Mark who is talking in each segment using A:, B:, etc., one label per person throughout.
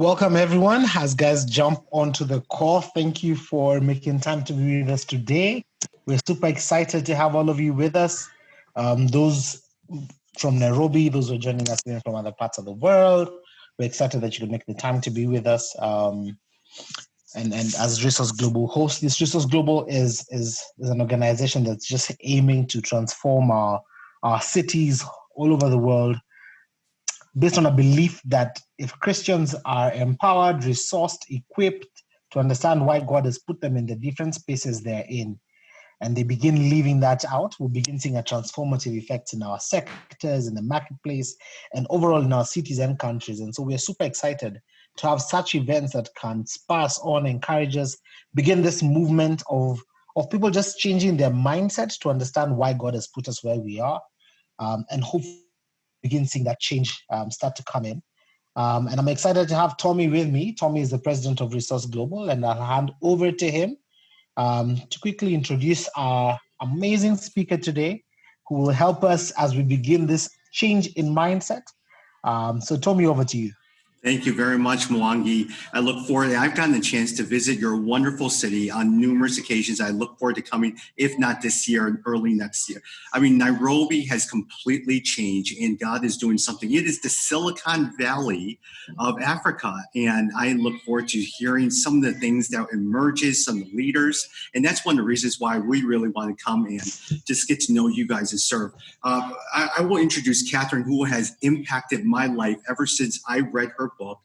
A: Welcome, everyone. As guys jump onto the call, thank you for making time to be with us today. We're super excited to have all of you with us. Those from Nairobi, those who are joining us from other parts of the world, we're excited that you could make the time to be with us. And as Resource Global host, this Resource Global is an organization that's just aiming to transform our cities all over the world, based on a belief that if Christians are empowered, resourced, equipped to understand why God has put them in the different spaces they're in, and they begin living that out, we'll begin seeing a transformative effect in our sectors, in the marketplace, and overall in our cities and countries. And so we're super excited to have such events that can spur us on, encourage us, begin this movement of people just changing their mindset to understand why God has put us where we are, and hopefully begin seeing that change start to come in. And I'm excited to have Tommy with me. Tommy is the president of Resource Global, and I'll hand over to him to quickly introduce our amazing speaker today, who will help us as we begin this change in mindset. So Tommy, over to you.
B: Thank you very much, Mwangi. I look forward, I've gotten the chance to visit your wonderful city on numerous occasions. I look forward to coming, if not this year, early next year. I mean, Nairobi has completely changed and God is doing something. It is the Silicon Valley of Africa. And I look forward to hearing some of the things that emerges, some of the leaders. And that's one of the reasons why we really want to come and just get to know you guys and serve. I will introduce Katherine, who has impacted my life ever since I read her book,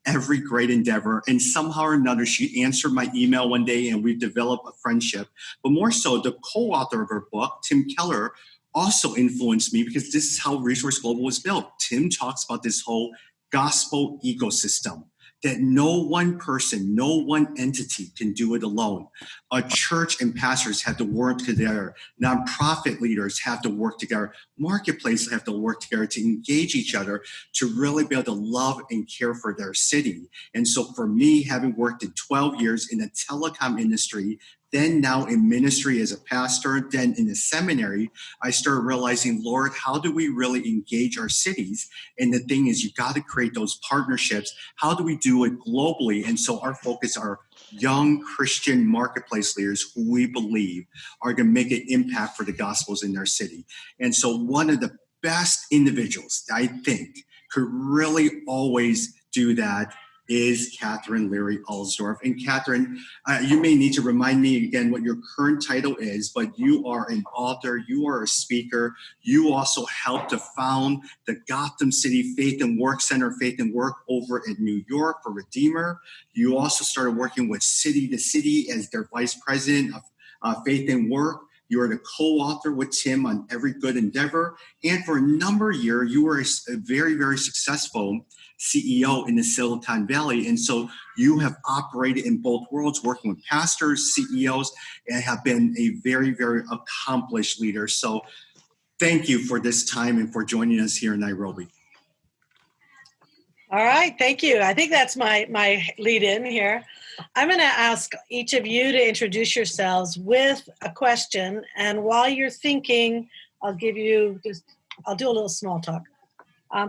B: Every Great Endeavor, and somehow or another she answered my email one day and we've developed a friendship. But more so, the co-author of her book, Tim Keller, also influenced me because this is how Resource Global was built. Tim talks about this whole gospel ecosystem, that no one person, no one entity can do it alone. A church and pastors have to work together. Nonprofit leaders have to work together. Marketplaces have to work together to engage each other to really be able to love and care for their city. And so for me, having worked in 12 years in the telecom industry, then now in ministry as a pastor, then in the seminary, I started realizing, Lord, how do we really engage our cities? And the thing is, you got to create those partnerships. How do we do it globally? And so our focus are young Christian marketplace leaders who we believe are going to make an impact for the gospels in their city. And so one of the best individuals I think could really always do that is Katherine Leary Alsdorf. And Katherine, you may need to remind me again what your current title is, but you are an author, you are a speaker, you also helped to found the Gotham City Faith and Work Center, Faith and Work over in New York for Redeemer. You also started working with City to City as their vice president of Faith and Work. You are the co-author with Tim on Every Good Endeavor. And for a number of years, you were a very, very successful CEO in the Silicon Valley. And so you have operated in both worlds, working with pastors, CEOs, and have been a very, very accomplished leader. So thank you for this time and for joining us here in Nairobi.
C: All right, thank you. I think that's my lead in here. I'm going to ask each of you to introduce yourselves with a question. And while you're thinking, I'll do a little small talk.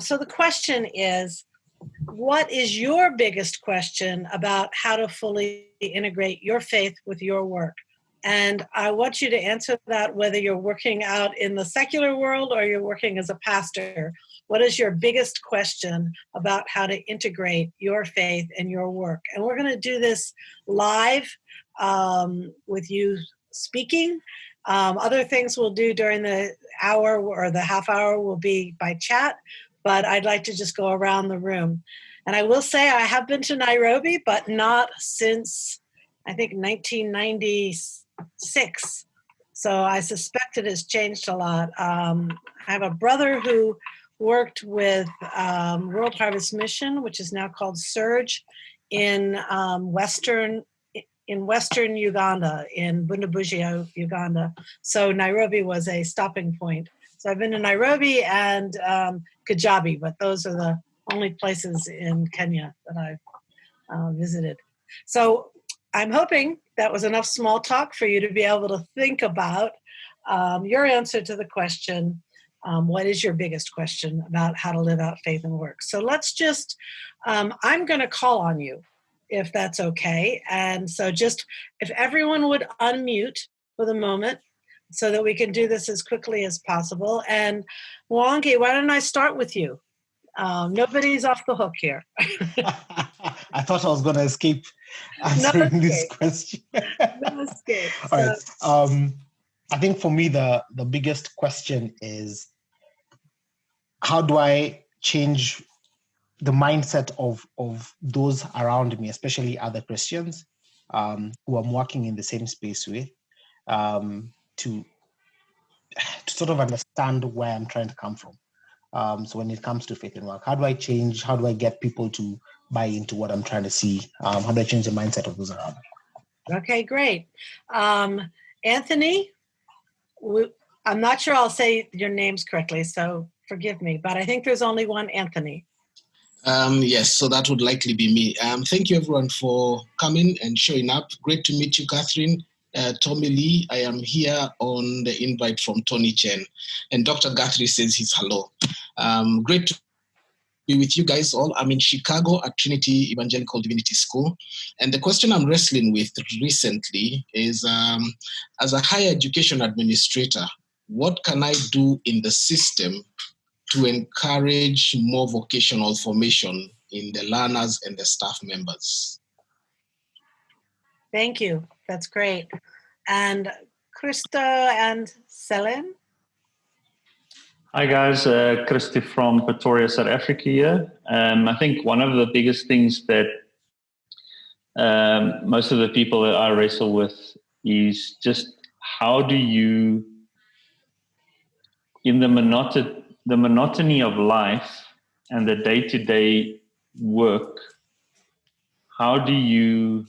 C: So the question is, what is your biggest question about how to fully integrate your faith with your work? And I want you to answer that whether you're working out in the secular world or you're working as a pastor. What is your biggest question about how to integrate your faith and your work? And we're going to do this live with you speaking. Other things we'll do during the hour or the half hour will be by chat, but I'd like to just go around the room. And I will say I have been to Nairobi, but not since, I think, 1996. So I suspect it has changed a lot. I have a brother who worked with World Harvest Mission, which is now called Surge, in Western Uganda, in Bundabuja, Uganda. So Nairobi was a stopping point. So I've been to Nairobi and Kajabi, but those are the only places in Kenya that I've visited. So I'm hoping that was enough small talk for you to be able to think about your answer to the question, What is your biggest question about how to live out faith and work? So let's just, I'm going to call on you, if that's okay. And so just, if everyone would unmute for the moment so that we can do this as quickly as possible. And Mwangi, why don't I start with you? Nobody's off the hook here.
A: I thought I was going to escape answering this question.
C: No escape.
A: All right. I think for me, the biggest question is, how do I change the mindset of those around me, especially other Christians who I'm working in the same space with, to sort of understand where I'm trying to come from. So when it comes to faith and work, how do I get people to buy into what I'm trying to see? How do I change the mindset of those around me?
C: Okay, great. Anthony, I'm not sure I'll say your names correctly, so forgive me, but I think there's only one Anthony.
D: Yes, so that would likely be me. Thank you everyone for coming and showing up. Great to meet you, Catherine. Tommy Lee, I am here on the invite from Tony Chen. And Dr. Guthrie says he's hello. Great to be with you guys all. I'm in Chicago at Trinity Evangelical Divinity School. And the question I'm wrestling with recently is, as a higher education administrator, what can I do in the system to encourage more vocational formation in the learners and the staff members?
C: Thank you. That's great. And Krista and Selen?
E: Hi guys, Christy from Pretoria, South Africa here. I think one of the biggest things that most of the people that I wrestle with is just how do you, in the monotony of life and the day-to-day work, how do you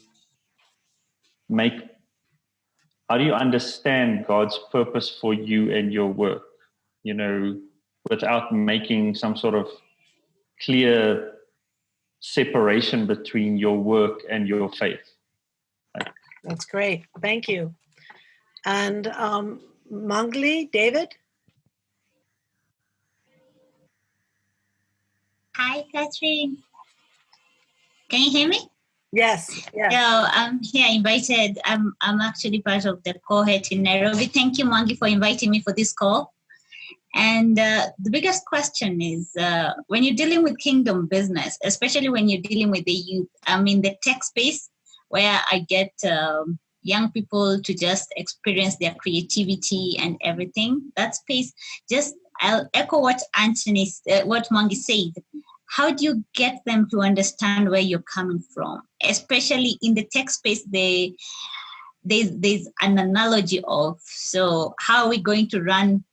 E: understand God's purpose for you and your work, without making some sort of clear separation between your work and your faith?
C: That's great. Thank you. And Mangli, David?
F: Hi, Catherine. Can you hear me?
C: Yes.
F: So I'm here invited. I'm actually part of the cohort in Nairobi. Thank you, Mwangi, for inviting me for this call. And the biggest question is, when you're dealing with kingdom business, especially when you're dealing with the youth, I'm in the tech space where I get young people to just experience their creativity and everything. That space, I'll echo what Mwangi said. How do you get them to understand where you're coming from? Especially in the tech space, there's an analogy of, so how are we going to run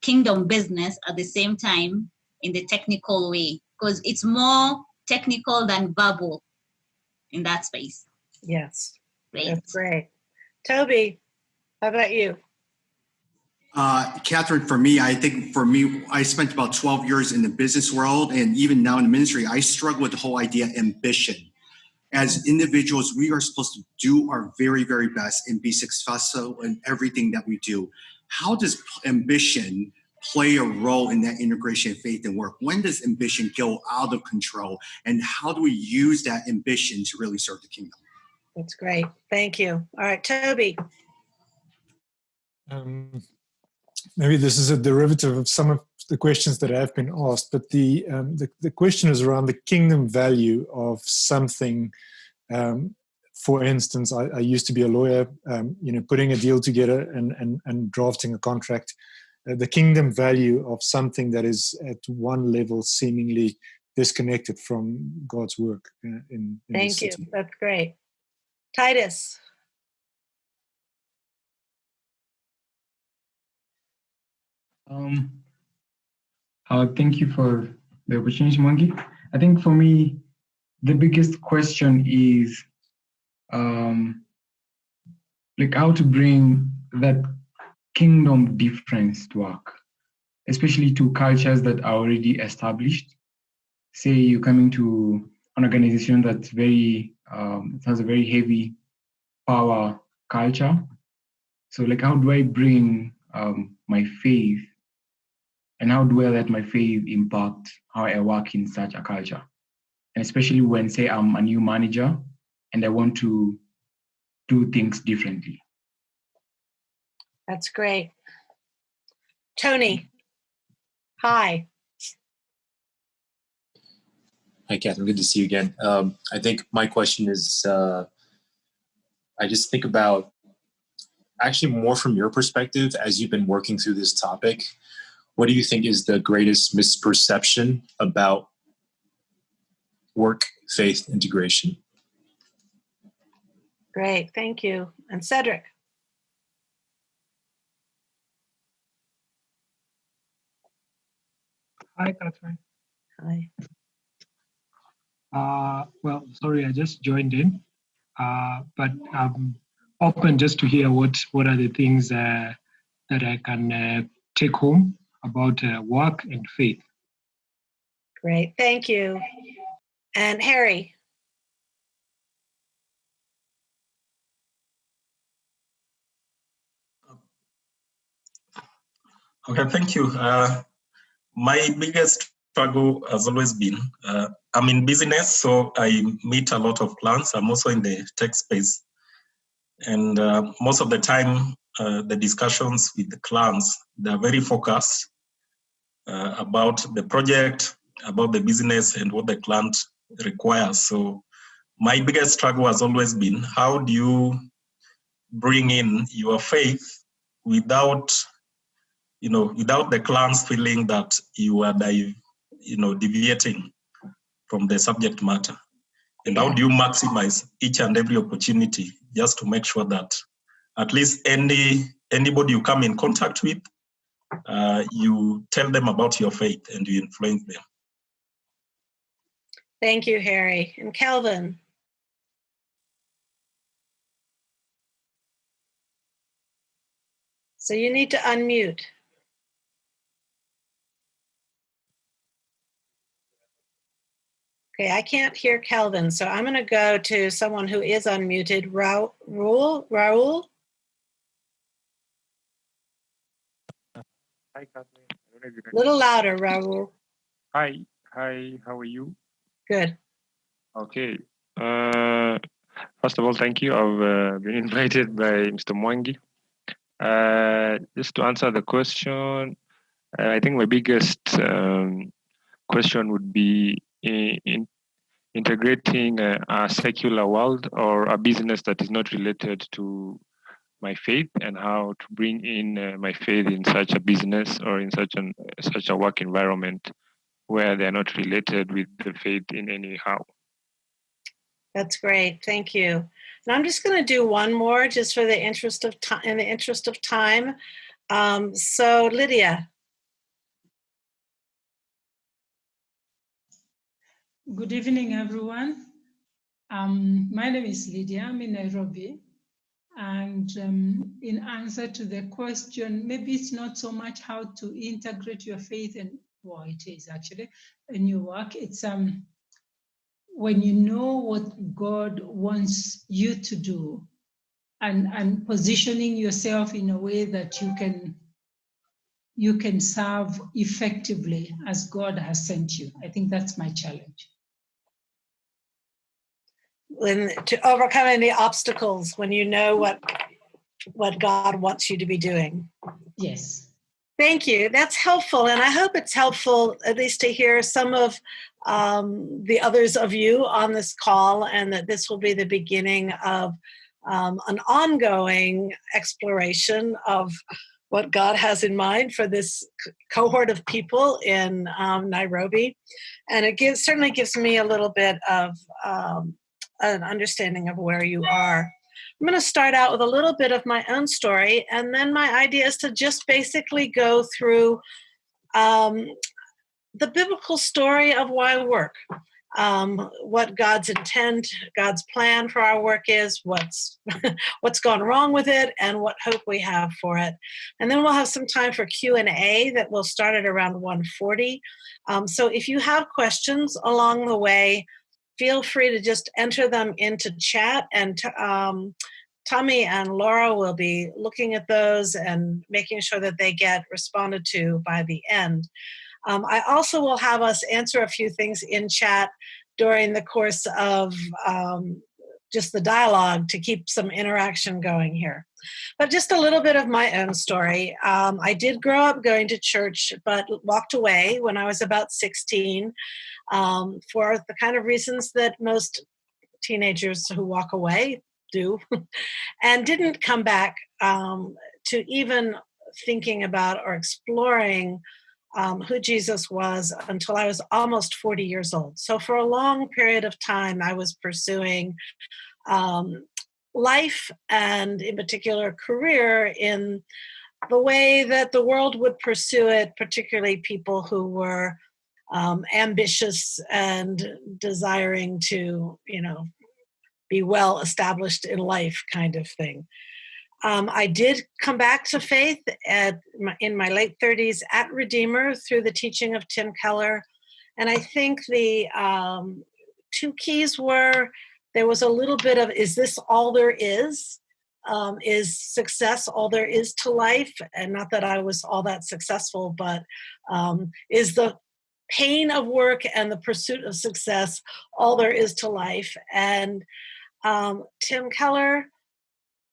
F: kingdom business at the same time in the technical way? Because it's more technical than verbal in that space.
C: Yes.
F: Great.
C: That's great. Toby, how about you?
B: Catherine, I spent about 12 years in the business world, and even now in the ministry, I struggle with the whole idea of ambition. As individuals, we are supposed to do our very, very best and be successful in everything that we do. How does ambition play a role in that integration of faith and work? When does ambition go out of control? And how do we use that ambition to really serve the kingdom?
C: That's great. Thank you. All right, Toby.
G: Maybe this is a derivative of some of the questions that have been asked, but the question is around the kingdom value of something. For instance, I used to be a lawyer, putting a deal together and drafting a contract. The kingdom value of something that is at one level seemingly disconnected from God's work in
C: Thank you. That's great. Titus.
H: Thank you for the opportunity, Mwangi. I think for me, the biggest question is how to bring that kingdom difference to work, especially to cultures that are already established. Say you're coming to an organization that's it has a very heavy power culture. So how do I bring my faith and how do I let my faith impact how I work in such a culture? And especially when, say, I'm a new manager and I want to do things differently.
C: That's great. Tony, hi.
I: Hi, Catherine. Good to see you again. I think my question is, I just think about actually more from your perspective as you've been working through this topic. What do you think is the greatest misperception about work-faith integration?
C: Great, thank you. And Cedric.
J: Hi, Catherine.
C: Hi.
J: Well, sorry, I just joined in, but I'm open just to hear what are the things that I can take home about work and faith.
C: Great, thank you. And Harry.
K: Okay, thank you. My biggest struggle has always been, I'm in business, so I meet a lot of clients. I'm also in the tech space. And most of the time, the discussions with the clients, they're very focused about the project, about the business and what the client requires. So my biggest struggle has always been, how do you bring in your faith without the clients feeling that you are, deviating from the subject matter? And how do you maximize each and every opportunity just to make sure that at least anybody you come in contact with, you tell them about your faith and you influence them?
C: Thank you, Harry. And Calvin. So you need to unmute. Okay, I can't hear Calvin, so I'm going to go to someone who is unmuted. Raul?
L: Hi, Catherine.
C: A little louder, Raul.
L: Hi, how are you?
C: Good.
L: Okay. First of all, thank you. I've been invited by Mr. Mwangi. Just to answer the question, I think my biggest question would be in integrating a secular world or a business that is not related to my faith, and how to bring in my faith in such a business or in such a work environment where they're not related with the faith in any how.
C: That's great. Thank you. And I'm just going to do one more just for the interest of time. In the interest of time. So Lydia.
M: Good evening, everyone. My name is Lydia. I'm in Nairobi. And in answer to the question, maybe it's not so much how to integrate your faith, and well, it is actually in your work. It's when you know what God wants you to do, and positioning yourself in a way that you can serve effectively as God has sent you. I think that's my challenge.
C: To overcome any obstacles when you know what God wants you to be doing.
M: Yes.
C: Thank you. That's helpful. And I hope it's helpful at least to hear some of the others of you on this call, and that this will be the beginning of an ongoing exploration of what God has in mind for this cohort of people in Nairobi. And it certainly gives me a little bit of an understanding of where you are. I'm going to start out with a little bit of my own story, and then my idea is to just basically go through the biblical story of why we work, what God's intent, God's plan for our work is, what's gone wrong with it, and what hope we have for it. And then we'll have some time for Q&A that will start at around 1:40. So if you have questions along the way, feel free to just enter them into chat, and Tommy and Laura will be looking at those and making sure that they get responded to by the end. I also will have us answer a few things in chat during the course of just the dialogue to keep some interaction going here. But just a little bit of my own story. I did grow up going to church, but walked away when I was about 16 for the kind of reasons that most teenagers who walk away do, and didn't come back to even thinking about or exploring who Jesus was until I was almost 40 years old. So for a long period of time, I was pursuing life, and in particular career, in the way that the world would pursue it, particularly people who were ambitious and desiring to, be well established in life, kind of thing. I did come back to faith in my late 30s at Redeemer through the teaching of Tim Keller. And I think the two keys were, there was a little bit of, is this all there is? Is success all there is to life? And not that I was all that successful, but is the pain of work and the pursuit of success all there is to life? And Tim Keller,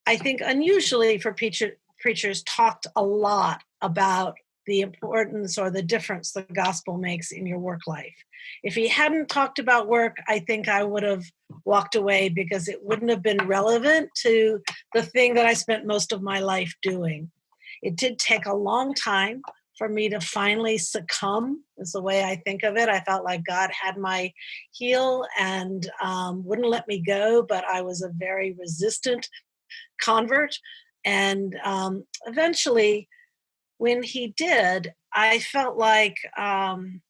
C: I think unusually for preachers, talked a lot about the importance or the difference the gospel makes in your work life. If he hadn't talked about work, I think I would have walked away because it wouldn't have been relevant to the thing that I spent most of my life doing. It did take a long time for me to finally succumb, is the way I think of it. I felt like God had my heel and wouldn't let me go, but I was a very resistant convert. And eventually, when he did, I felt like the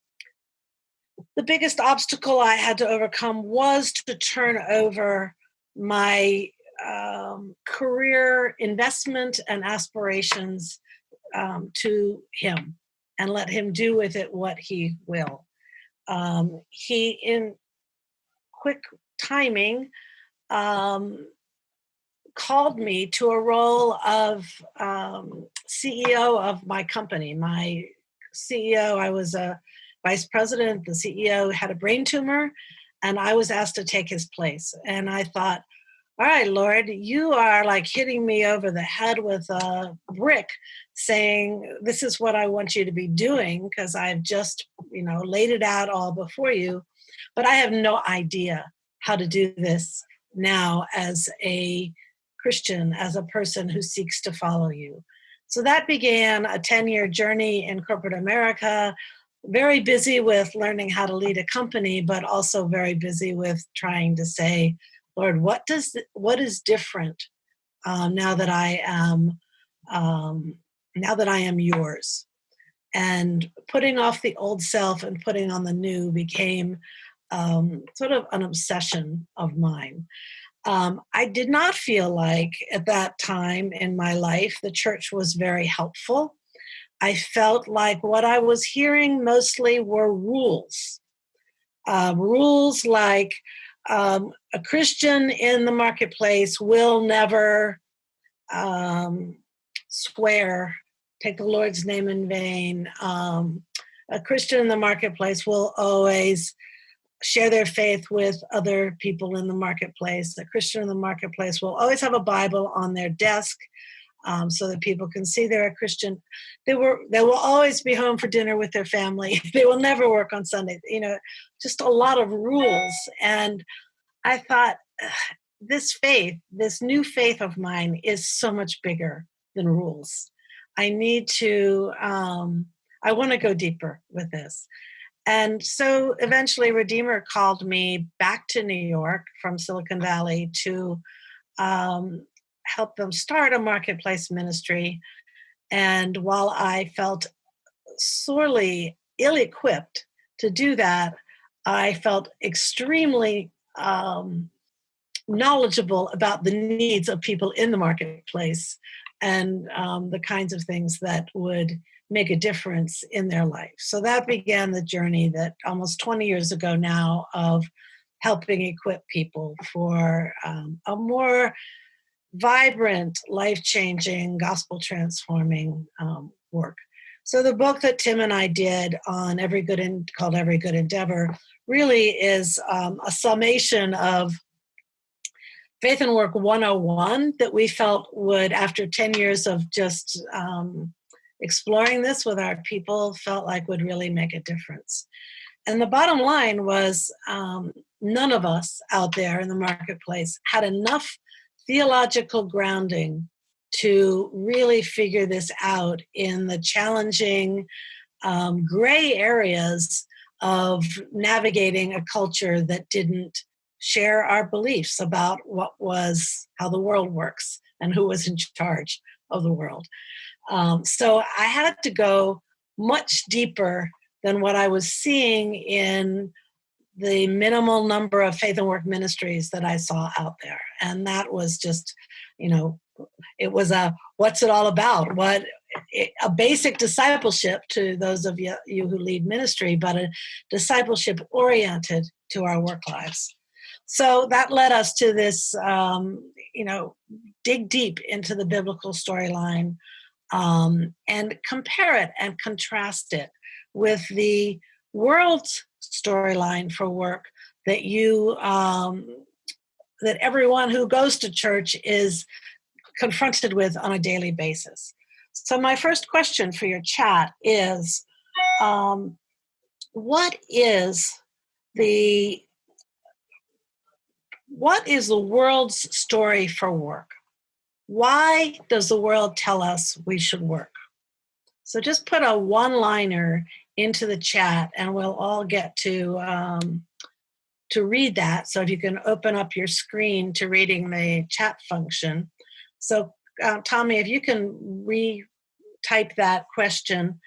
C: biggest obstacle I had to overcome was to turn over my career investment and aspirations to him and let him do with it what he will. He, in quick timing, called me to a role of CEO of my company. My CEO, I was a vice president. The CEO had a brain tumor, and I was asked to take his place. And I thought, all right, Lord, you are like hitting me over the head with a brick saying, this is what I want you to be doing, because I've just, laid it out all before you. But I have no idea how to do this now as a Christian, as a person who seeks to follow you. So that began a 10-year journey in corporate America, very busy with learning how to lead a company, but also very busy with trying to say, Lord, what is different now that I am yours? And putting off the old self and putting on the new became sort of an obsession of mine. I did not feel like at that time in my life the church was very helpful. I felt like what I was hearing mostly were rules. Rules like a Christian in the marketplace will never swear, take the Lord's name in vain. A Christian in the marketplace will always share their faith with other people in the marketplace. A Christian in the marketplace will always have a Bible on their desk so that people can see they're a Christian. They will always be home for dinner with their family. They will never work on Sunday. Just a lot of rules. And I thought, this faith, this new faith of mine is so much bigger than rules. I need to, I want to go deeper with this. And so eventually Redeemer called me back to New York from Silicon Valley to help them start a marketplace ministry. And while I felt sorely ill-equipped to do that, I felt extremely knowledgeable about the needs of people in the marketplace and the kinds of things that would make a difference in their life. So that began the journey that almost 20 years ago now of helping equip people for a more vibrant, life-changing, gospel-transforming work. So the book that Tim and I did on called Every Good Endeavor really is a summation of Faith and Work 101 that we felt would, after 10 years of just exploring this with our people, felt like would really make a difference. And the bottom line was none of us out there in the marketplace had enough theological grounding to really figure this out in the challenging gray areas of navigating a culture that didn't share our beliefs about how the world works and who was in charge of the world. So I had to go much deeper than what I was seeing in the minimal number of Faith and Work ministries that I saw out there. And that was just, it was what's it all about? A basic discipleship to those of you who lead ministry, but a discipleship oriented to our work lives. So that led us to this, dig deep into the biblical storyline and compare it and contrast it with the world's storyline for work that that everyone who goes to church is confronted with on a daily basis. So my first question for your chat is, what is the world's story for work? Why does the world tell us we should work? So just put a one-liner into the chat and we'll all get to read that. So if you can open up your screen to reading the chat function. So Tommy, if you can retype that question,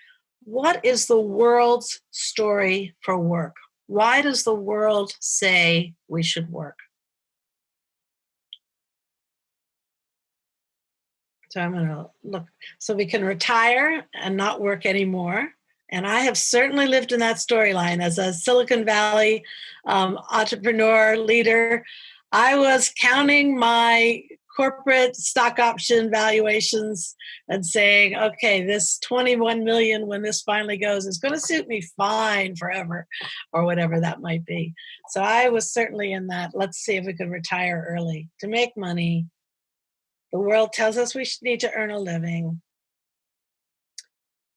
C: what is the world's story for work? Why does the world say we should work? So I'm going to look, so we can retire and not work anymore. And I have certainly lived in that storyline as a Silicon Valley entrepreneur leader. I was counting my corporate stock option valuations and saying, okay, this 21 million, when this finally goes, is going to suit me fine forever, or whatever that might be. So I was certainly in that, let's see if we could retire early to make money. The world tells us we need to earn a living,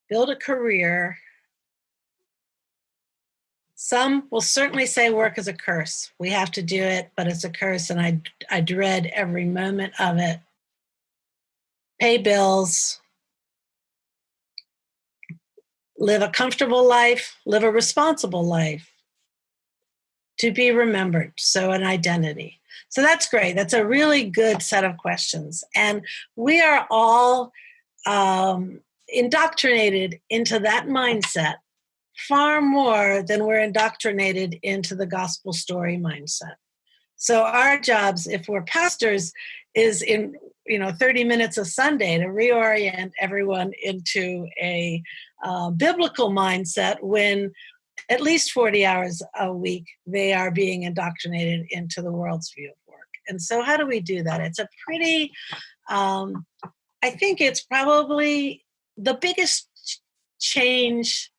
C: build a career. Some will certainly say work is a curse. We have to do it, but it's a curse, and I dread every moment of it. Pay bills, live a comfortable life, live a responsible life, to be remembered, so an identity. So that's great. That's a really good set of questions. And we are all indoctrinated into that mindset far more than we're indoctrinated into the gospel story mindset. So our jobs, if we're pastors, is in 30 minutes a Sunday to reorient everyone into a biblical mindset when at least 40 hours a week they are being indoctrinated into the world's view of work. And so how do we do that? It's a pretty, I think it's probably the biggest change.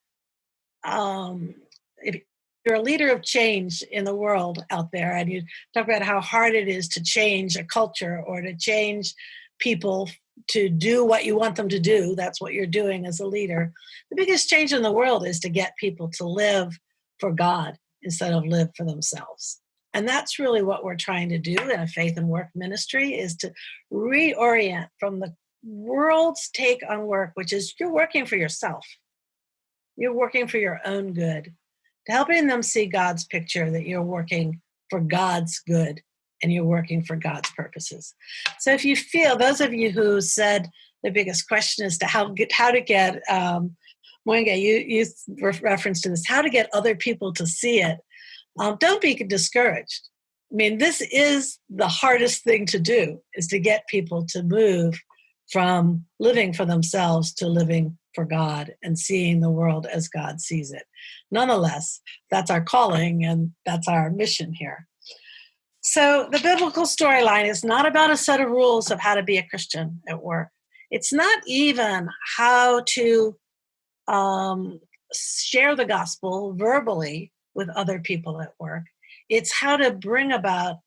C: If you're a leader of change in the world out there, and you talk about how hard it is to change a culture or to change people to do what you want them to do, that's what you're doing as a leader. The biggest change in the world is to get people to live for God instead of live for themselves. And that's really what we're trying to do in a Faith and Work ministry, is to reorient from the world's take on work, which is you're working for yourself. You're working for your own good, to helping them see God's picture, that you're working for God's good and you're working for God's purposes. So if you feel, those of you who said the biggest question is to how to get, Mwenge, you reference to this, how to get other people to see it. Don't be discouraged. I mean, this is the hardest thing to do, is to get people to move from living for themselves to living for God and seeing the world as God sees it. Nonetheless, that's our calling and that's our mission here. So the biblical storyline is not about a set of rules of how to be a Christian at work. It's not even how to share the gospel verbally with other people at work. It's how to bring about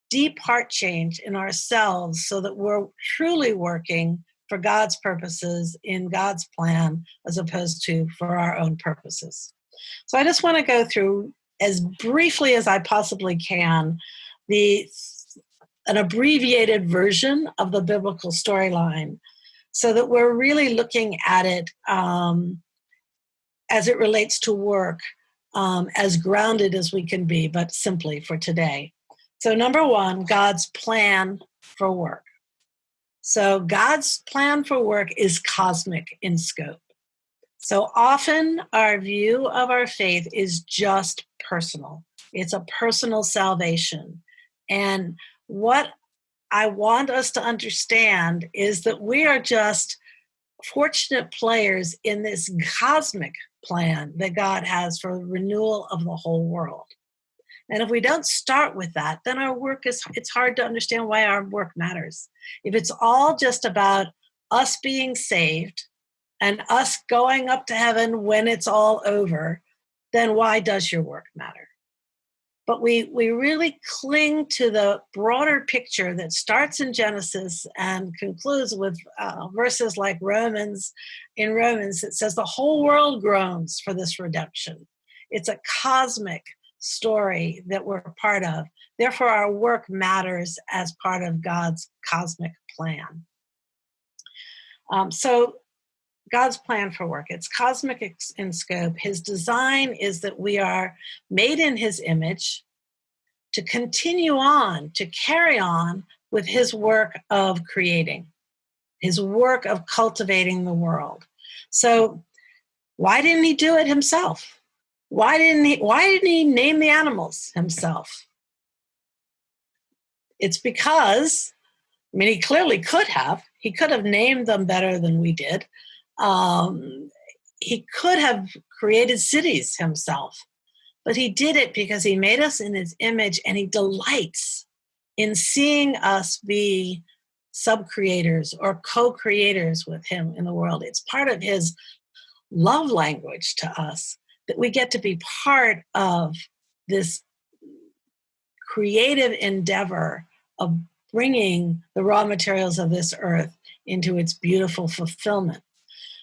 C: deep heart change in ourselves so that we're truly working for God's purposes in God's plan as opposed to for our own purposes. So I just want to go through as briefly as I possibly can an abbreviated version of the biblical storyline so that we're really looking at it as it relates to work, as grounded as we can be, but simply for today. So number one, God's plan for work. So God's plan for work is cosmic in scope. So often our view of our faith is just personal. It's a personal salvation. And what I want us to understand is that we are just fortunate players in this cosmic plan that God has for the renewal of the whole world. And if we don't start with that, then our work it's hard to understand why our work matters. If it's all just about us being saved and us going up to heaven when it's all over, then why does your work matter? But we really cling to the broader picture that starts in Genesis and concludes with verses like Romans. In Romans, it says the whole world groans for this redemption. It's a cosmic story that we're part of. Therefore, our work matters as part of God's cosmic plan. So God's plan for work, it's cosmic in scope. His design is that we are made in his image to continue on, to carry on with his work of creating, his work of cultivating the world. So why didn't he do it himself? Why didn't he name the animals himself? It's because, he clearly could have. He could have named them better than we did. He could have created cities himself, but he did it because he made us in his image and he delights in seeing us be sub-creators or co-creators with him in the world. It's part of his love language to us that we get to be part of this creative endeavor of bringing the raw materials of this earth into its beautiful fulfillment.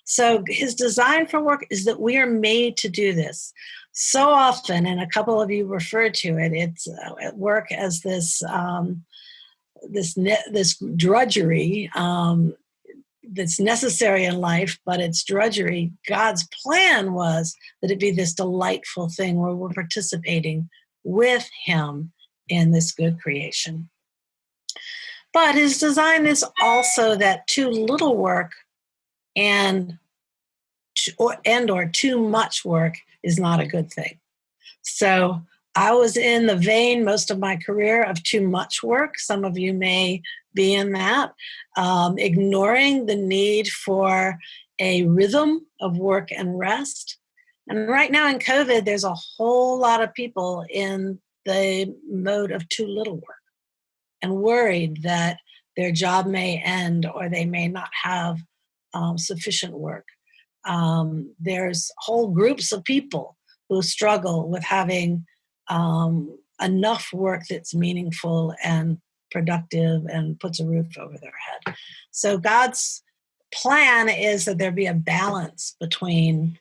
C: So his design for work is that we are made to do this. So often, and a couple of you referred to it, it's at work as this drudgery that's necessary in life, but it's drudgery. God's plan was that it be this delightful thing where we're participating with him in this good creation. But his design is also that too little work and or too much work is not a good thing. So I was in the vein most of my career of too much work. Some of you may be in that, ignoring the need for a rhythm of work and rest. And right now in COVID, there's a whole lot of people in the mode of too little work and worried that their job may end or they may not have sufficient work. There's whole groups of people who struggle with having enough work that's meaningful and productive and puts a roof over their head. So God's plan is that there be a balance between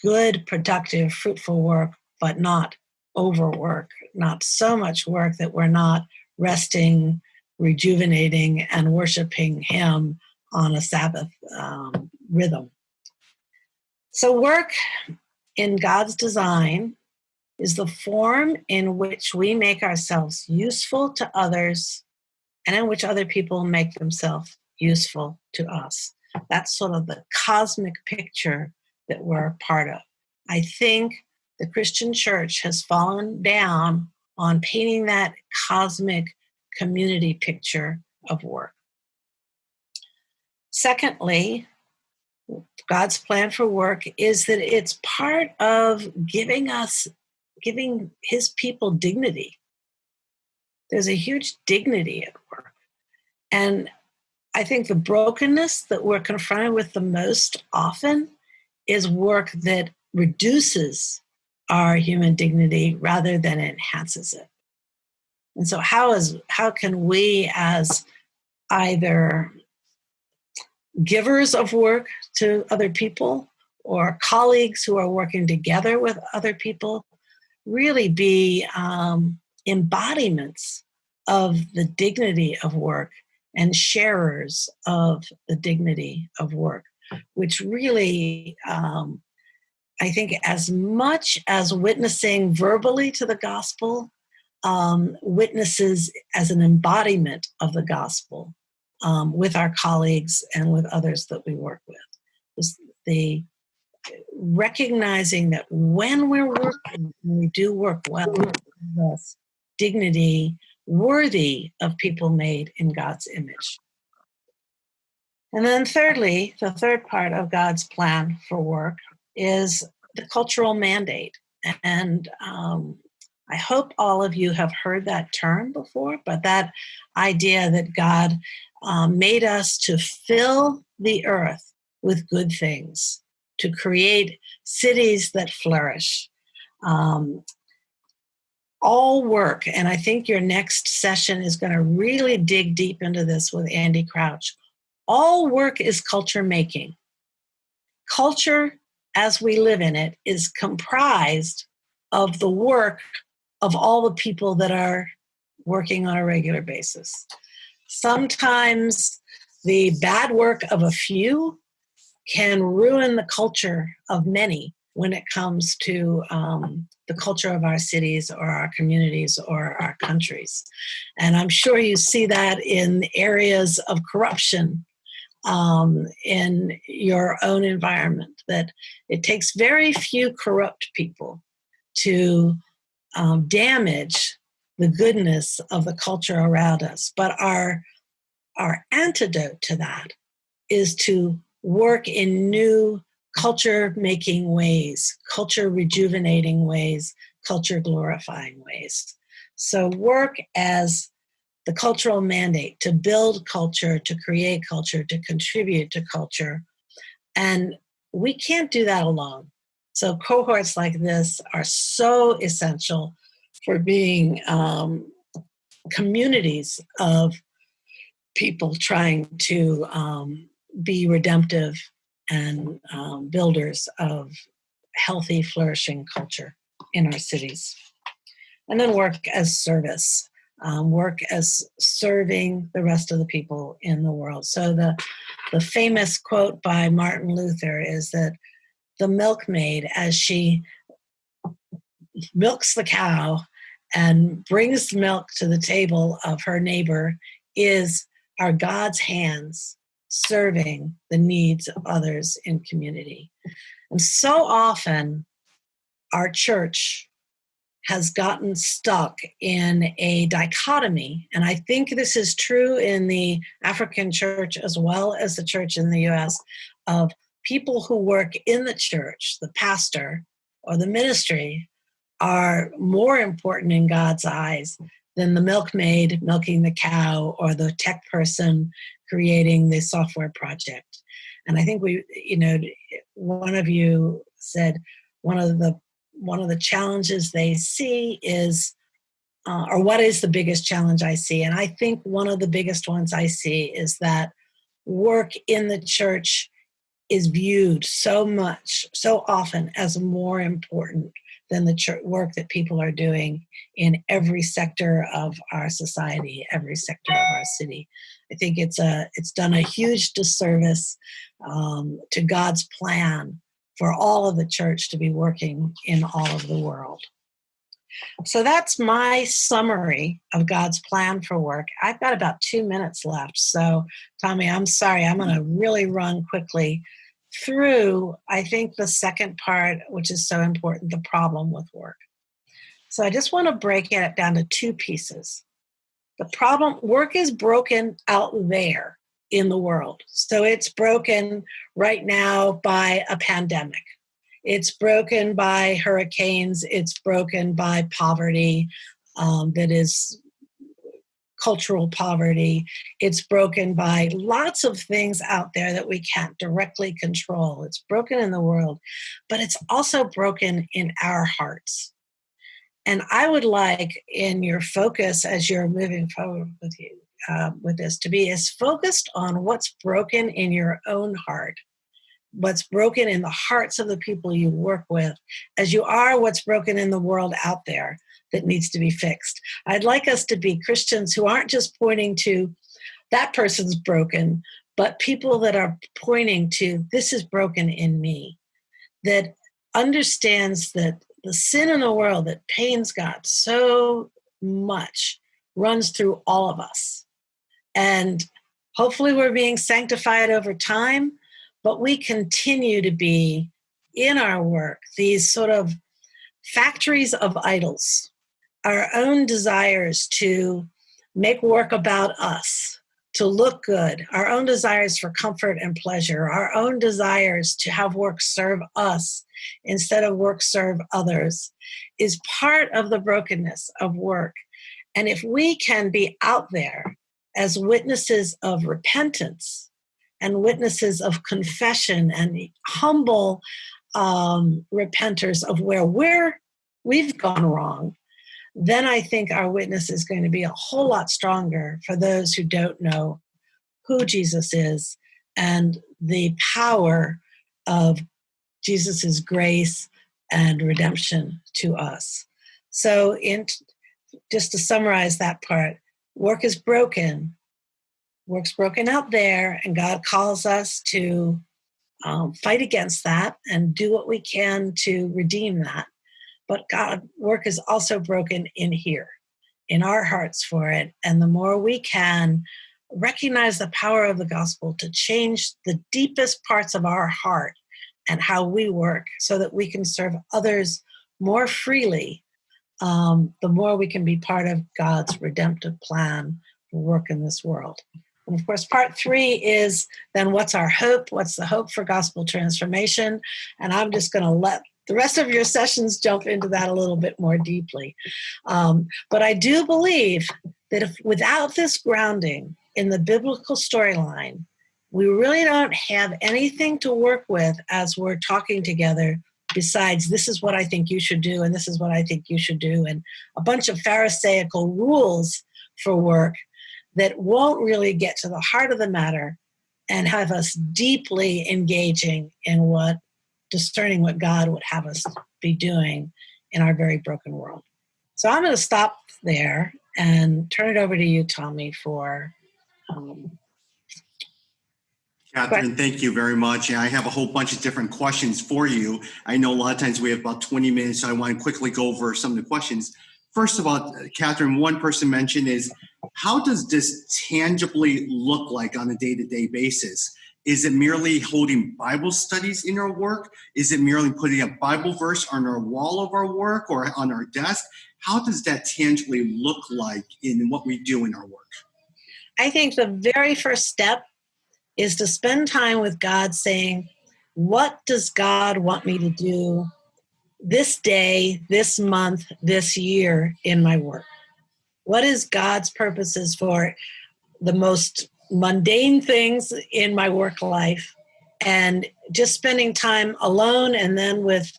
C: good, productive, fruitful work, but not overwork, not so much work that we're not resting, rejuvenating, and worshiping him on a Sabbath rhythm. So work in God's design is the form in which we make ourselves useful to others and in which other people make themselves useful to us. That's sort of the cosmic picture that we're a part of. I think the Christian church has fallen down on painting that cosmic community picture of work. Secondly, God's plan for work is that it's part of giving his people dignity. there's a huge dignity at work. And I think the brokenness that we're confronted with the most often is work that reduces our human dignity rather than enhances it. And so how can we, as either givers of work to other people or colleagues who are working together with other people, really be embodiments of the dignity of work and sharers of the dignity of work, which really, I think, as much as witnessing verbally to the gospel, witnesses as an embodiment of the gospel with our colleagues and with others that we work with. Just the recognizing that when we're working, when we do work well, with dignity worthy of people made in God's image. And then thirdly, the third part of God's plan for work is the cultural mandate. And I hope all of you have heard that term before, but that idea that God made us to fill the earth with good things, to create cities that flourish. All work, and I think your next session is going to really dig deep into this with Andy Crouch. All work is culture making. Culture, as we live in it, is comprised of the work of all the people that are working on a regular basis. Sometimes the bad work of a few can ruin the culture of many when it comes to the culture of our cities or our communities or our countries. And I'm sure you see that in areas of corruption in your own environment, that it takes very few corrupt people to damage the goodness of the culture around us. But our antidote to that is to work in new culture-making ways, culture-rejuvenating ways, culture-glorifying ways. So work as the cultural mandate to build culture, to create culture, to contribute to culture. And we can't do that alone. So cohorts like this are so essential for being communities of people trying to be redemptive and builders of healthy, flourishing culture in our cities. And then work as service, work as serving the rest of the people in the world. So the famous quote by Martin Luther is that the milkmaid, as she milks the cow and brings the milk to the table of her neighbor, are God's hands serving the needs of others in community. And so often our church has gotten stuck in a dichotomy, and I think this is true in the African church as well as the church in the US, of people who work in the church, the pastor or the ministry, are more important in God's eyes than the milkmaid milking the cow or the tech person creating the software project. And I think one of you said one of the challenges they see is, or what is the biggest challenge I see? And I think one of the biggest ones I see is that work in the church is viewed so often as more important than the church work that people are doing in every sector of our society, every sector of our city. I think it's done a huge disservice to God's plan for all of the church to be working in all of the world. So that's my summary of God's plan for work. I've got about 2 minutes left. So Tommy, I'm sorry, I'm going to really run quickly through, I think, the second part, which is so important, the problem with work. So I just want to break it down to 2 pieces. The problem, work is broken out there in the world. So it's broken right now by a pandemic. It's broken by hurricanes. It's broken by poverty that is cultural poverty. It's broken by lots of things out there that we can't directly control. It's broken in the world, but it's also broken in our hearts. And I would like in your focus as you're moving forward with this to be as focused on what's broken in your own heart, what's broken in the hearts of the people you work with, as you are what's broken in the world out there that needs to be fixed. I'd like us to be Christians who aren't just pointing to that person's broken, but people that are pointing to this is broken in me, that understands that the sin in the world that pains God so much runs through all of us. And hopefully we're being sanctified over time, but we continue to be in our work these sort of factories of idols, our own desires to make work about us, to look good, our own desires for comfort and pleasure, our own desires to have work serve us instead of work serve others, is part of the brokenness of work. And if we can be out there as witnesses of repentance and witnesses of confession and humble repenters of where we've gone wrong, then I think our witness is going to be a whole lot stronger for those who don't know who Jesus is and the power of Jesus's grace and redemption to us. So just to summarize that part, work is broken. Work's broken out there, and God calls us to fight against that and do what we can to redeem that. But God, work is also broken in here, in our hearts for it. And the more we can recognize the power of the gospel to change the deepest parts of our heart and how we work so that we can serve others more freely, the more we can be part of God's redemptive plan for work in this world. And of course, part 3 is then what's our hope? What's the hope for gospel transformation? And I'm just going to let the rest of your sessions jump into that a little bit more deeply. But I do believe that if without this grounding in the biblical storyline, we really don't have anything to work with as we're talking together besides this is what I think you should do and this is what I think you should do, and a bunch of Pharisaical rules for work that won't really get to the heart of the matter and have us deeply engaging in discerning what God would have us be doing in our very broken world. So I'm going to stop there and turn it over to you, Tommy, for
B: Katherine, thank you very much. And I have a whole bunch of different questions for you. I know a lot of times we have about 20 minutes, so I want to quickly go over some of the questions. First of all, Katherine, one person mentioned is, how does this tangibly look like on a day-to-day basis? Is it merely holding Bible studies in our work? Is it merely putting a Bible verse on our wall of our work or on our desk? How does that tangibly look like in what we do in our work?
C: I think the very first step is to spend time with God saying, what does God want me to do this day, this month, this year in my work? What is God's purposes for the most mundane things in my work life? And just spending time alone and then with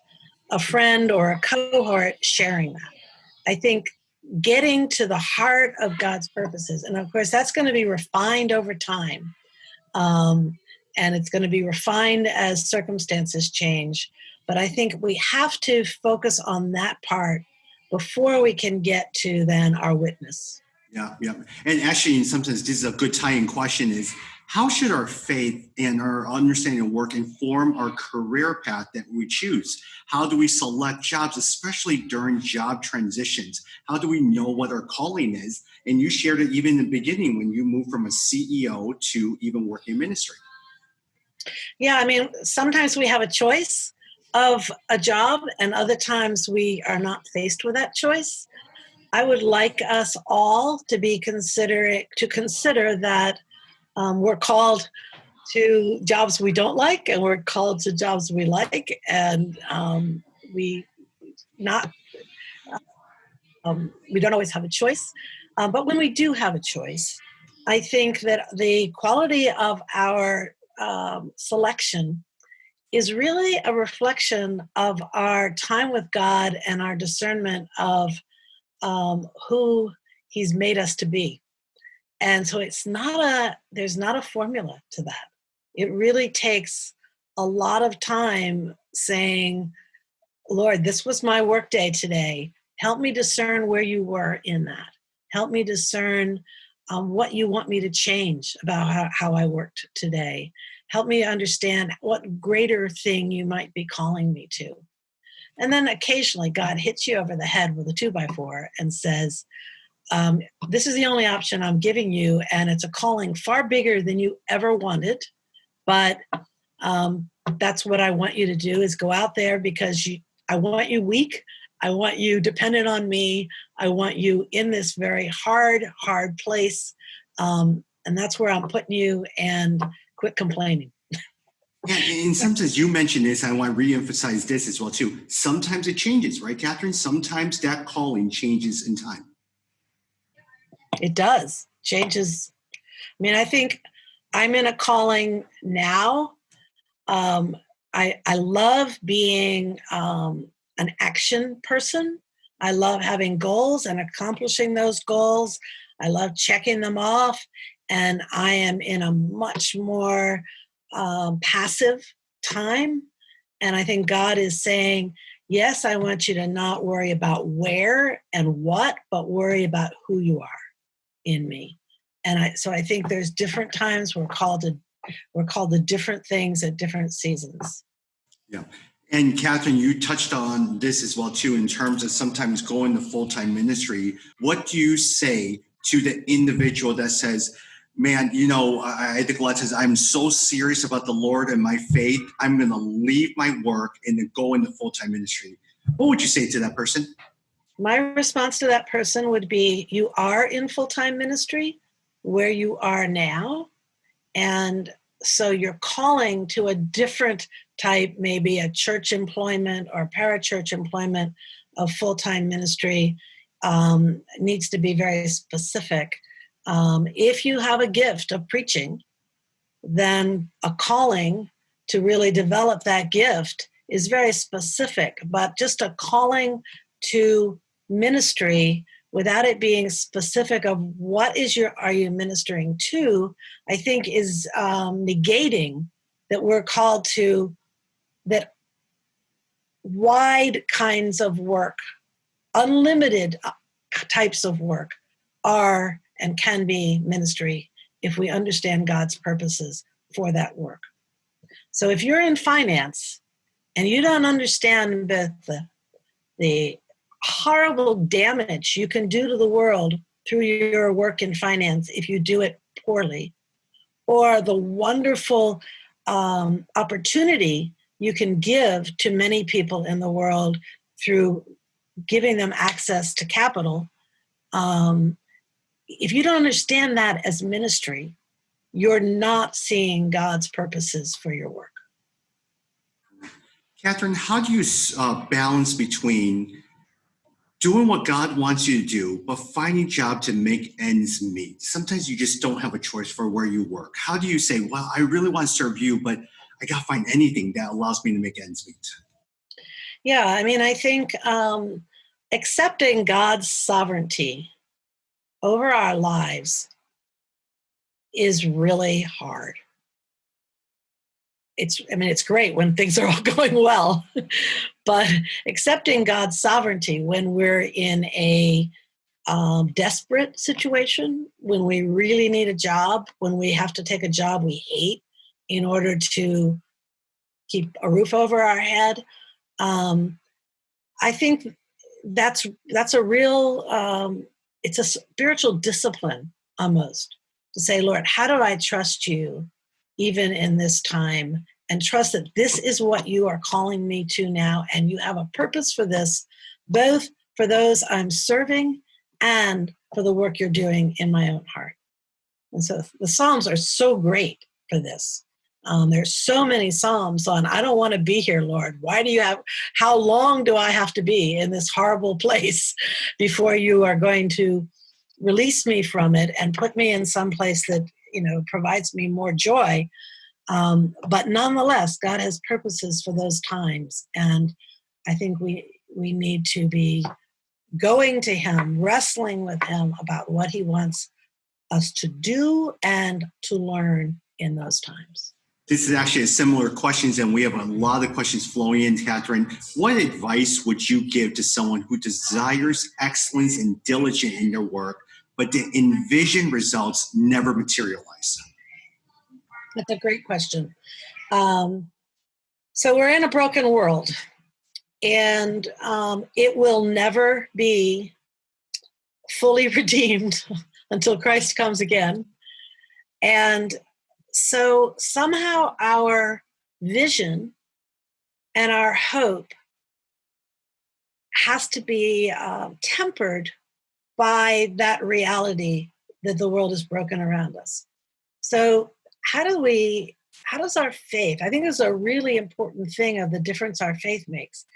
C: a friend or a cohort sharing that. I think getting to the heart of God's purposes, and of course that's going to be refined over time. And it's going to be refined as circumstances change. But I think we have to focus on that part before we can get to then our witness.
B: Yeah. And actually, in some sense, this is a good tie-in question is, how should our faith and our understanding of work inform our career path that we choose? How do we select jobs, especially during job transitions? How do we know what our calling is? And you shared it even in the beginning when you moved from a CEO to even working ministry.
C: Yeah, I mean, sometimes we have a choice of a job and other times we are not faced with that choice. I would like us all to consider that we're called to jobs we don't like and we're called to jobs we like, and we don't always have a choice. But when we do have a choice, I think that the quality of our selection is really a reflection of our time with God and our discernment of who He's made us to be. And so there's not a formula to that. It really takes a lot of time saying, Lord, this was my work day today. Help me discern where you were in that. Help me discern what you want me to change about how I worked today. Help me understand what greater thing you might be calling me to. And then occasionally God hits you over the head with a 2x4 and says, this is the only option I'm giving you, and it's a calling far bigger than you ever wanted, but that's what I want you to do, is go out there, because I want you weak. I want you dependent on me. I want you in this very hard place. And that's where I'm putting you, and quit complaining.
B: Yeah, and sometimes you mentioned this, I want to reemphasize this as well too. Sometimes it changes, right, Katherine? Sometimes that calling changes in time.
C: It does. Changes. I mean, I think I'm in a calling now. I love being an action person. I love having goals and accomplishing those goals. I love checking them off. And I am in a much more passive time. And I think God is saying, yes, I want you to not worry about where and what, but worry about who you are in me. And so I think there's different times we're called to different things at different seasons.
B: Yeah. And Katherine, you touched on this as well too, in terms of sometimes going to full-time ministry. What do you say to the individual that says, man, I think a lot says, I'm so serious about the Lord and my faith, I'm going to leave my work and then go into full-time ministry? What would you say to that person?
C: My response to that person would be, you are in full-time ministry where you are now. And so you're calling to a different type, maybe a church employment or parachurch employment of full-time ministry, needs to be very specific. If you have a gift of preaching, then a calling to really develop that gift is very specific. But just a calling to ministry without it being specific of what are you ministering to, I think is negating that we're called to that wide kinds of work, unlimited types of work are and can be ministry if we understand God's purposes for that work. So if you're in finance and you don't understand the horrible damage you can do to the world through your work in finance if you do it poorly, or the wonderful opportunity you can give to many people in the world through giving them access to capital, if you don't understand that as ministry, you're not seeing God's purposes for your work.
B: Katherine, how do you balance between doing what God wants you to do, but finding a job to make ends meet? Sometimes you just don't have a choice for where you work. How do you say, well, I really want to serve you, but I got to find anything that allows me to make ends meet?
C: Yeah, I mean, I think accepting God's sovereignty over our lives is really hard. It's great when things are all going well, but accepting God's sovereignty when we're in a desperate situation, when we really need a job, when we have to take a job we hate in order to keep a roof over our head, I think that's a real, it's a spiritual discipline almost, to say, Lord, how do I trust you even in this time, and trust that this is what you are calling me to now, and you have a purpose for this, both for those I'm serving and for the work you're doing in my own heart. And so the Psalms are so great for this. There's so many Psalms on, I don't want to be here, Lord. How long do I have to be in this horrible place before you are going to release me from it and put me in some place that, provides me more joy. But nonetheless, God has purposes for those times. And I think we need to be going to him, wrestling with him about what he wants us to do and to learn in those times.
B: This is actually a similar questions, and we have a lot of questions flowing in, Katherine. What advice would you give to someone who desires excellence and diligence in their work, but the envisioned results never materialize?
C: That's a great question. So we're in a broken world, and it will never be fully redeemed until Christ comes again. And so somehow our vision and our hope has to be tempered by that reality that the world is broken around us. So how does our faith, I think this is a really important thing of the difference our faith makes.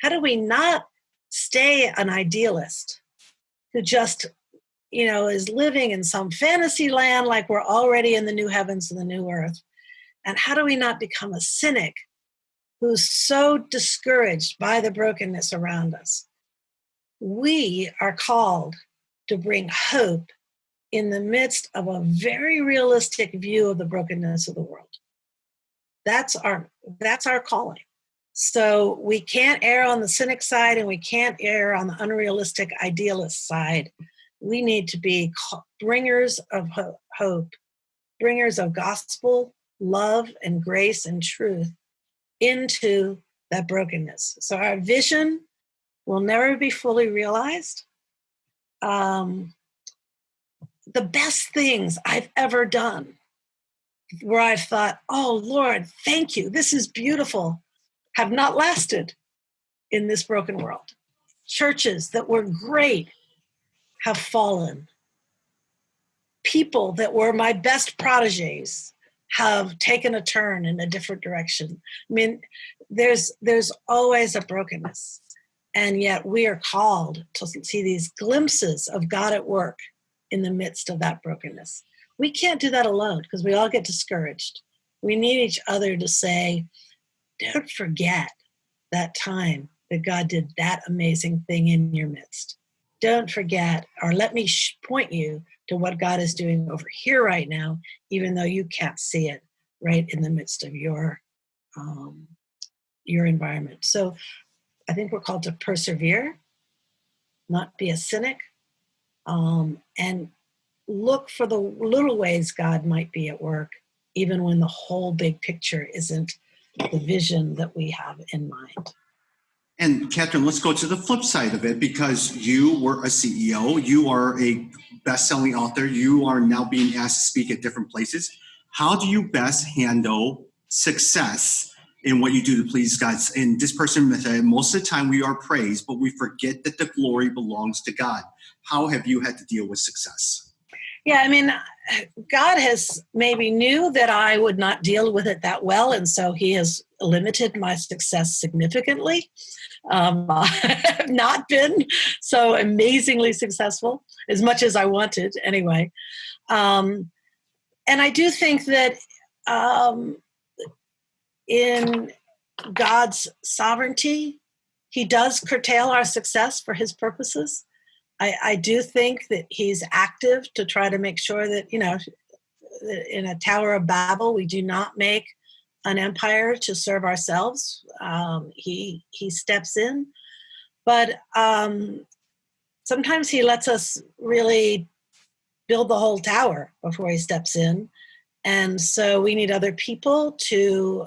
C: How do we not stay an idealist who just, is living in some fantasy land like we're already in the new heavens and the new earth? And how do we not become a cynic who's so discouraged by the brokenness around us? We are called to bring hope in the midst of a very realistic view of the brokenness of the world. That's our calling. So we can't err on the cynic side, and we can't err on the unrealistic idealist side. We need to be bringers of hope, bringers of gospel, love, and grace and truth into that brokenness. So our vision will never be fully realized. The best things I've ever done, where I've thought, oh, Lord, thank you, this is beautiful, have not lasted in this broken world. Churches that were great have fallen. People that were my best protégés have taken a turn in a different direction. I mean, there's always a brokenness. And yet we are called to see these glimpses of God at work in the midst of that brokenness. We can't do that alone because we all get discouraged. We need each other to say, don't forget that time that God did that amazing thing in your midst. Don't forget, or let me point you to what God is doing over here right now, even though you can't see it right in the midst of your environment. So I think we're called to persevere, not be a cynic, and look for the little ways God might be at work, even when the whole big picture isn't the vision that we have in mind.
B: And Katherine, let's go to the flip side of it, because you were a CEO, you are a best-selling author, you are now being asked to speak at different places. How do you best handle success in what you do to please God? And this person said, most of the time we are praised, but we forget that the glory belongs to God. How have you had to deal with success?
C: Yeah, I mean, God has maybe knew that I would not deal with it that well, and so he has limited my success significantly. I have not been so amazingly successful, as much as I wanted anyway. And I do think that in God's sovereignty, he does curtail our success for his purposes. I do think that he's active to try to make sure that, in a Tower of Babel, we do not make an empire to serve ourselves. He steps in, but sometimes he lets us really build the whole tower before he steps in. And so we need other people to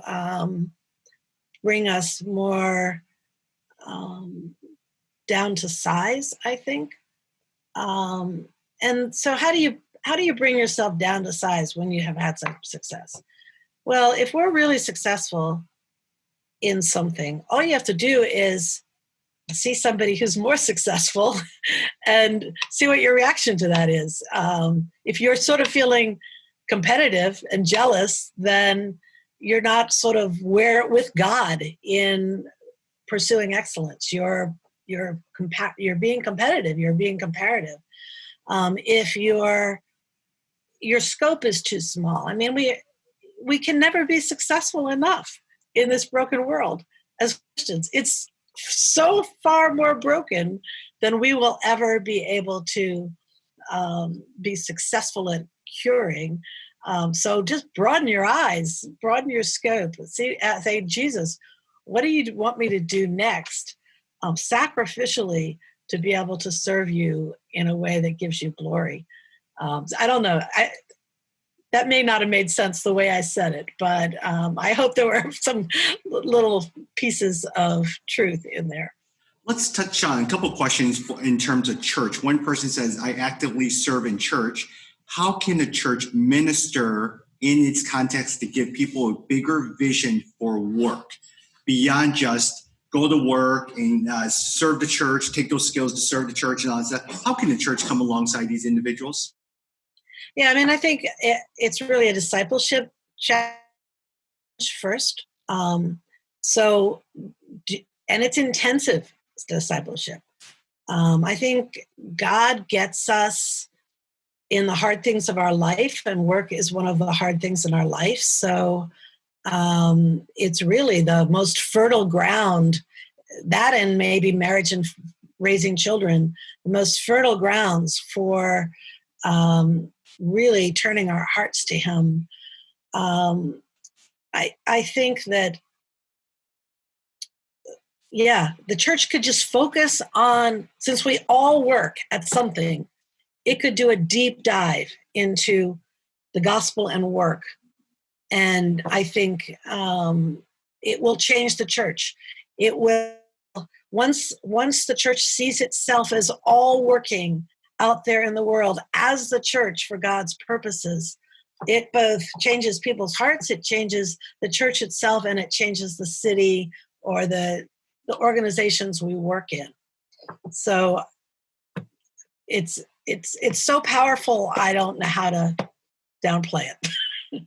C: bring us more down to size, I think. And so how do you bring yourself down to size when you have had some success? Well, if we're really successful in something, all you have to do is see somebody who's more successful and see what your reaction to that is. If you're sort of feeling competitive and jealous, then you're not sort of with God in pursuing excellence. You're being competitive. You're being comparative. if your scope is too small. I mean, we can never be successful enough in this broken world as Christians. It's so far more broken than we will ever be able to be successful at curing. So just broaden your eyes, broaden your scope. Say, Jesus, what do you want me to do next? Sacrificially, to be able to serve you in a way that gives you glory. I don't know. That may not have made sense the way I said it, but I hope there were some little pieces of truth in there.
B: Let's touch on a couple questions in terms of church. One person says, I actively serve in church. How can a church minister in its context to give people a bigger vision for work beyond just go to work and serve the church, take those skills to serve the church and all that stuff? How can the church come alongside these individuals?
C: Yeah, I mean, I think it's really a discipleship challenge first. And it's intensive discipleship. I think God gets us in the hard things of our life, and work is one of the hard things in our life. So it's really the most fertile ground, that and maybe marriage and raising children, the most fertile grounds for really turning our hearts to Him. I think that, the church could just focus on, since we all work at something, it could do a deep dive into the gospel and work. And I think it will change the church. It will, once the church sees itself as all working out there in the world as the church for God's purposes, it both changes people's hearts, it changes the church itself, and it changes the city or the organizations we work in. So it's so powerful, I don't know how to downplay it.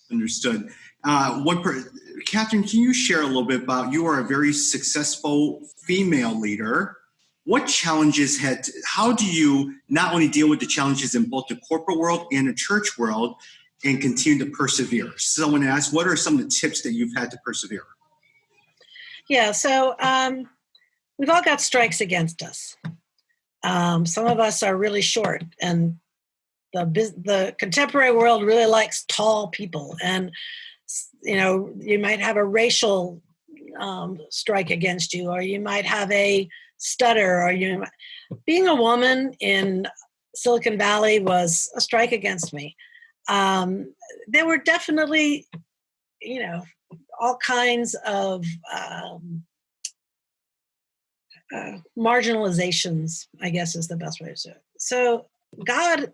B: Understood. Katherine, can you share a little bit about, you are a very successful female leader. What challenges how do you not only deal with the challenges in both the corporate world and the church world and continue to persevere? Someone asked, what are some of the tips that you've had to persevere?
C: Yeah, so we've all got strikes against us. Some of us are really short, and the contemporary world really likes tall people. And, you might have a racial strike against you, or you might have a stutter, or being a woman in Silicon Valley was a strike against me. There were definitely, all kinds of marginalizations, I guess is the best way to say it. So God,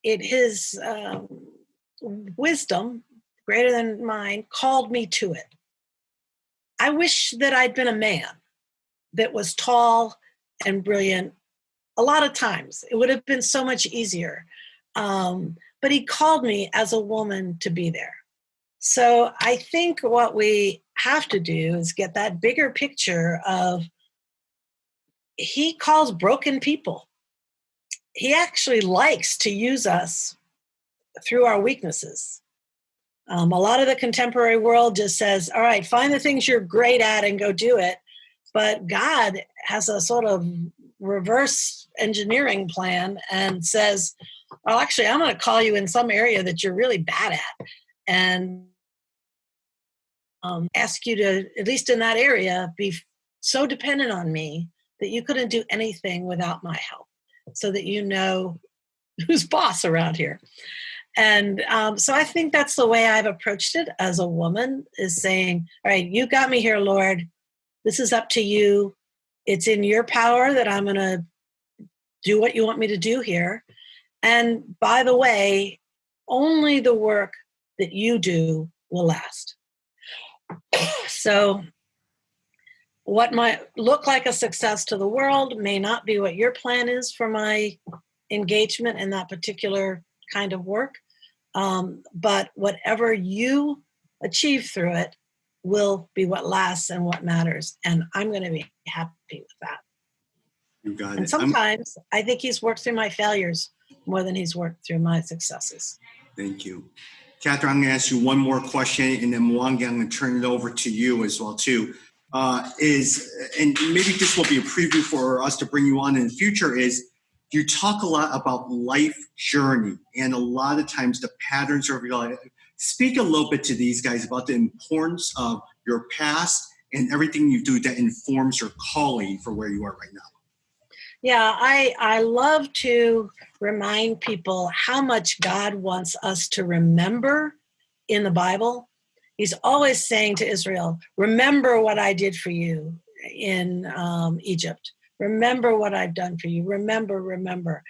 C: in His wisdom, greater than mine, called me to it. I wish that I'd been a man that was tall and brilliant. A lot of times it would have been so much easier. But He called me as a woman to be there. So I think what we have to do is get that bigger picture of, He calls broken people. He actually likes to use us through our weaknesses. A lot of the contemporary world just says, all right, find the things you're great at and go do it. But God has a sort of reverse engineering plan and says, well, actually, I'm going to call you in some area that you're really bad at, and ask you to, at least in that area, be so dependent on me that you couldn't do anything without my help, so that you know who's boss around here. And so I think that's the way I've approached it as a woman, is saying, all right, you got me here, Lord. This is up to you. It's in your power that I'm going to do what you want me to do here. And by the way, only the work that you do will last. So what might look like a success to the world may not be what your plan is for my engagement in that particular kind of work. But whatever you achieve through it will be what lasts and what matters. And I'm going to be happy with that.
B: You got it.
C: And sometimes I think he's worked through my failures more than he's worked through my successes.
B: Thank you. Katherine, I'm going to ask you one more question, and then Mwangi, I'm going to turn it over to you as well, too. And maybe this will be a preview for us to bring you on in the future, is you talk a lot about life journey, and a lot of times the patterns of your life. Speak a little bit to these guys about the importance of your past and everything you do that informs your calling for where you are right now.
C: Yeah, I love to remind people how much God wants us to remember in the Bible. He's always saying to Israel, remember what I did for you in Egypt. Remember what I've done for you. Remember.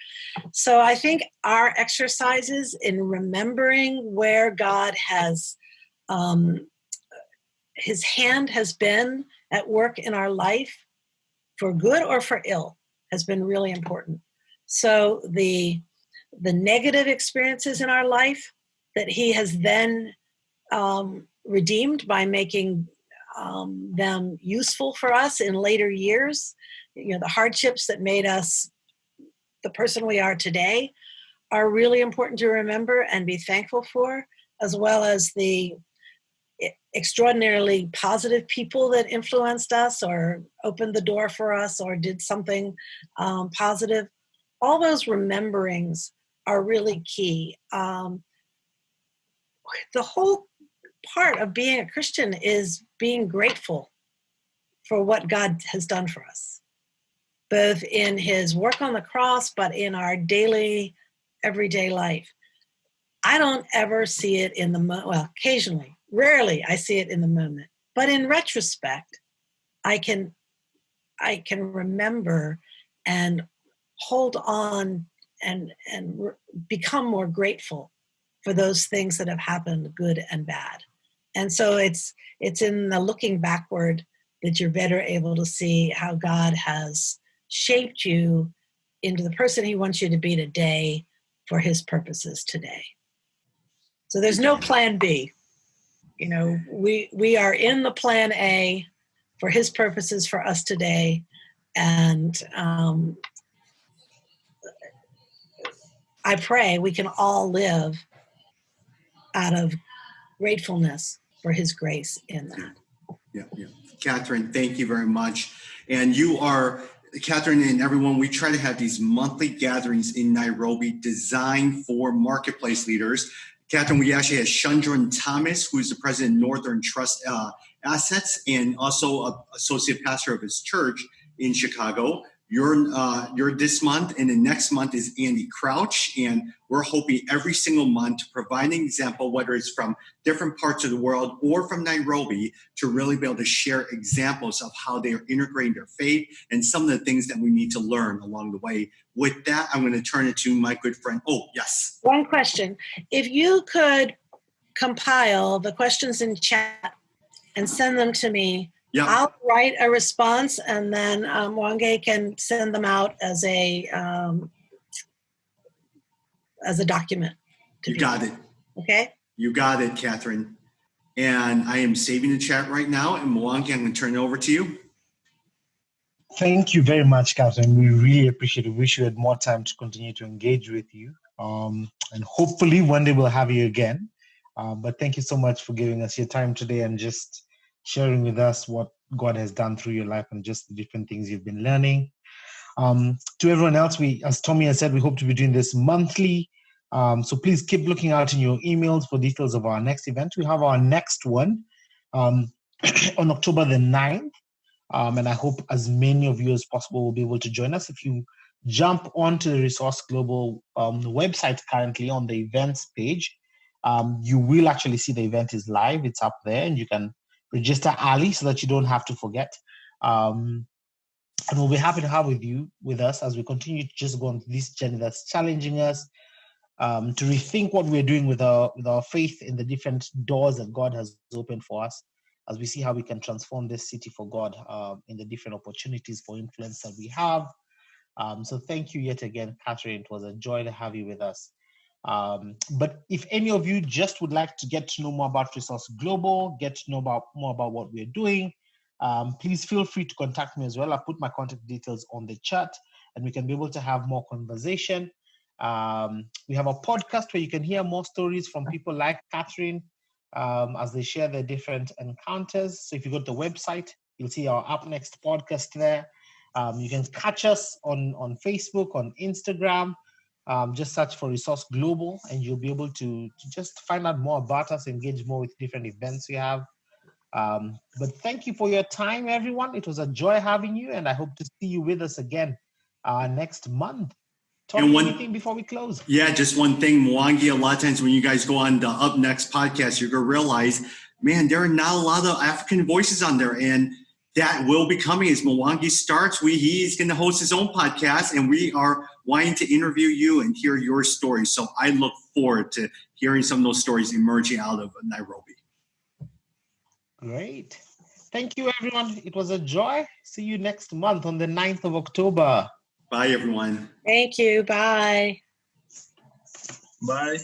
C: So I think our exercises in remembering where God has, his hand has been at work in our life for good or for ill has been really important. So the negative experiences in our life that he has then redeemed by making them useful for us in later years, you know, the hardships that made us the person we are today are really important to remember and be thankful for, as well as the extraordinarily positive people that influenced us or opened the door for us or did something positive. All those rememberings are really key. The whole part of being a Christian is being grateful for what God has done for us, both in his work on the cross, but in our daily, everyday life. I don't ever see it in the well, occasionally, rarely I see it in the moment, but in retrospect, I can remember and hold on and become more grateful for those things that have happened, good and bad. And so it's in the looking backward that you're better able to see how God has shaped you into the person he wants you to be today for his purposes today. So there's no plan B. You know, we are in the plan A for his purposes for us today. And I pray we can all live out of gratefulness for his grace in that.
B: Yeah. Katherine, thank you very much. And you are, Katherine and everyone, we try to have these monthly gatherings in Nairobi designed for marketplace leaders. Katherine, we actually have Shundran Thomas, who is the president of Northern Trust Assets and also associate pastor of his church in Chicago. You're this month, and the next month is Andy Crouch, and we're hoping every single month to provide an example, whether it's from different parts of the world or from Nairobi, to really be able to share examples of how they are integrating their faith and some of the things that we need to learn along the way. With that, I'm going to turn it to my good friend. Oh, yes.
C: One question. If you could compile the questions in chat and send them to me, yeah. I'll write a response, and then Mwangi can send them out as a document.
B: You got it.
C: Okay?
B: You got it, Katherine. And I am saving the chat right now, and Mwangi, I'm going to turn it over to you.
A: Thank you very much, Katherine. We really appreciate it. We wish you had more time to continue to engage with you. And hopefully one day we'll have you again. But thank you so much for giving us your time today and just sharing with us what God has done through your life and just the different things you've been learning. To everyone else, as Tommy has said, we hope to be doing this monthly. So please keep looking out in your emails for details of our next event. We have our next one on October the 9th. And I hope as many of you as possible will be able to join us. If you jump onto the Resource Global website currently on the events page, you will actually see the event is live. It's up there, and you can register early so that you don't have to forget. And we'll be happy to have with us as we continue to just go on this journey that's challenging us to rethink what we're doing with our faith in the different doors that God has opened for us, as we see how we can transform this city for God in the different opportunities for influence that we have. So thank you yet again, Katherine. It was a joy to have you with us. But if any of you just would like to get to know more about Resource Global, get to know more about what we're doing, please feel free to contact me as well. I'll put my contact details on the chat, and we can be able to have more conversation. We have a podcast where you can hear more stories from people like Katherine as they share their different encounters. So if you go to the website, you'll see our Up Next podcast there. You can catch us on Facebook, on Instagram. Just search for Resource Global, and you'll be able to just find out more about us, engage more with different events we have. But thank you for your time, everyone. It was a joy having you, and I hope to see you with us again next month.
B: And
A: Anything before we close?
B: Yeah, just one thing, Mwangi, a lot of times when you guys go on the Up Next podcast, you're going to realize, man, there are not a lot of African voices on there. And that will be coming as Mwangi starts. He's going to host his own podcast, and we are wanting to interview you and hear your story. So I look forward to hearing some of those stories emerging out of Nairobi.
A: Great. Thank you, everyone. It was a joy. See you next month on the 9th of October.
B: Bye, everyone.
C: Thank you. Bye.
K: Bye.